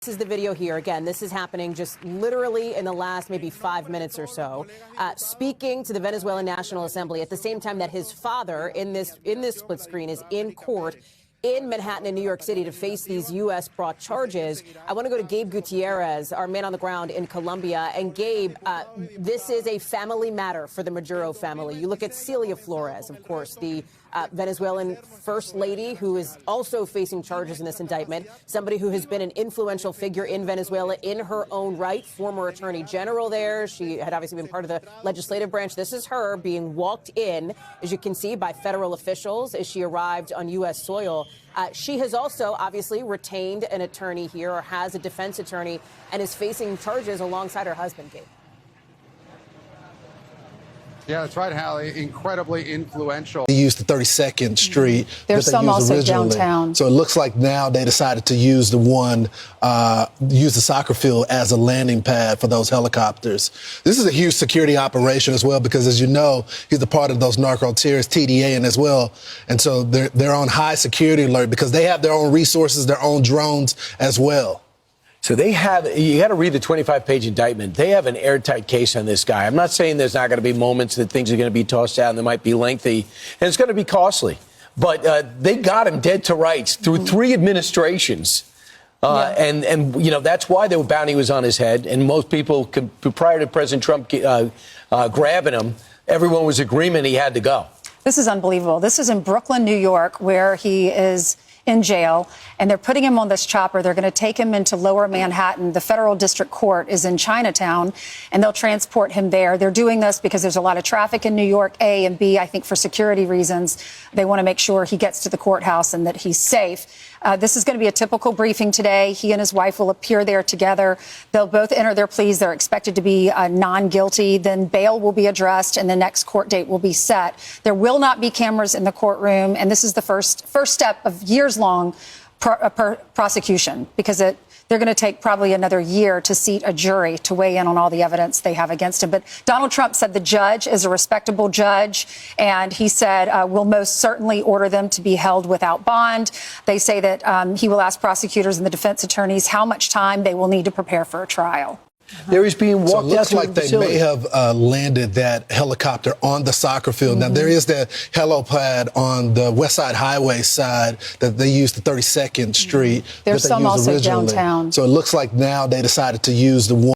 This is the video here. Again, this is happening just literally in the last maybe 5 minutes or so, speaking to the Venezuelan National Assembly at the same time that his father in this split screen is in court in Manhattan in New York City to face these U.S. brought charges. I want to go to Gabe Gutierrez, our man on the ground in Colombia. And Gabe, this is a family matter for the Maduro family. You look at Celia Flores, of course, the Venezuelan first lady who is also facing charges in this indictment, somebody who has been an influential figure in Venezuela in her own right, former attorney general there. She had obviously been part of the legislative branch. This is her being walked in, as you can see, by federal officials as she arrived on U.S. soil. She has also obviously retained an attorney here, or has a defense attorney, and is facing charges alongside her husband, Gabe. Yeah, that's right, Hallie. Incredibly influential. They used the 32nd Street. There's some also downtown. So it looks like now they decided to use use the soccer field as a landing pad for those helicopters. This is a huge security operation as well, because as you know, he's a part of those narco terrorists, TDA, and as well. And so they're on high security alert because they have their own resources, their own drones as well. So you got to read the 25-page indictment. They have an airtight case on this guy. I'm not saying there's not going to be moments that things are going to be tossed out and they might be lengthy, and it's going to be costly. But they got him dead to rights through 3 administrations. And you know, that's why the bounty was on his head. And most people, prior to President Trump grabbing him, everyone was agreement he had to go. This is unbelievable. This is in Brooklyn, New York, where he is in jail, and they're putting him on this chopper. They're going to take him into Lower Manhattan. The federal district court is in Chinatown, and they'll transport him there. They're doing this because there's a lot of traffic in New York, A, and B, I think for security reasons. They want to make sure he gets to the courthouse and that he's safe. This is going to be a typical briefing today. He and his wife will appear there together. They'll both enter their pleas. They're expected to be non-guilty. Then bail will be addressed, and the next court date will be set. There will not be cameras in the courtroom, and this is the first step of years-long prosecution, because they're going to take probably another year to seat a jury to weigh in on all the evidence they have against him. But Donald Trump said the judge is a respectable judge, and he said we'll most certainly order them to be held without bond. They say that he will ask prosecutors and the defense attorneys how much time they will need to prepare for a trial. There he's being walked so it looks out to like the they may have landed that helicopter on the soccer field. Now, there is that helipad on the West Side Highway side that they used the 32nd Street. There's some also downtown. So it looks like now they decided to use the one.